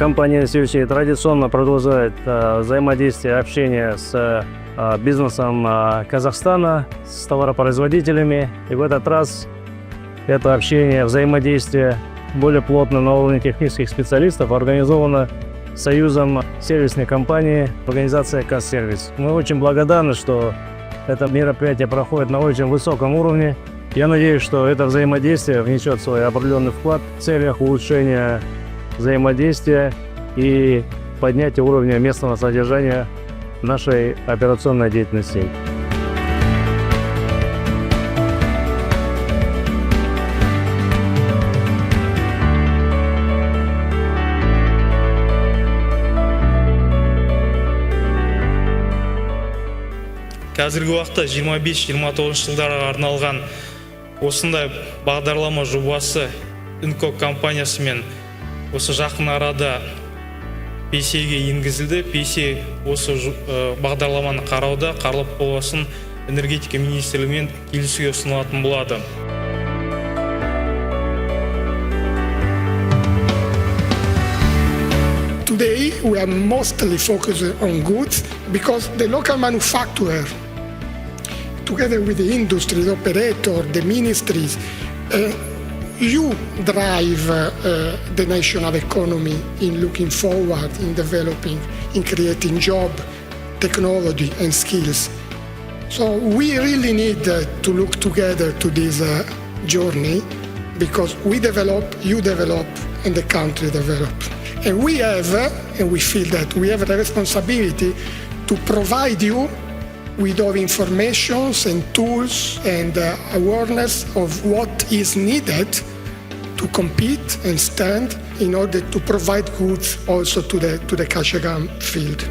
Компания CUC традиционно продолжает взаимодействие, общение с бизнесом Казахстана, с товаропроизводителями. И в этот раз это общение, взаимодействие более плотно на уровне технических специалистов организовано Союзом сервисной компании, организация КАЗ-сервис. Мы очень благодарны, что это мероприятие проходит на очень высоком уровне. Я надеюсь, что это взаимодействие внесет свой определенный вклад в целях улучшения взаимодействия и поднятия уровня местного содержания нашей операционной деятельности. Қазіргі уақытта 25-29 жылдарға арналған осындай бағдарлама жобасы Инко компаниясымен осы жақын арада PCE-ге енгізілді. PCE осы бағдарламаны қарауда, қаралып болғасын энергетика министрлігімен келісуге ұсынылатын болады. Today we are mostly focused on goods because the local manufacturer, together with the industry, the operator, the ministries, you drive the national economy in looking forward, in developing, in creating job, technology and skills. So we really need to look together to this journey because we develop, you develop, and the country develop. And we have, and we feel that we have the responsibility to provide you with all information and tools and awareness of what is needed to compete and stand in order to provide goods also to the Kashagan field.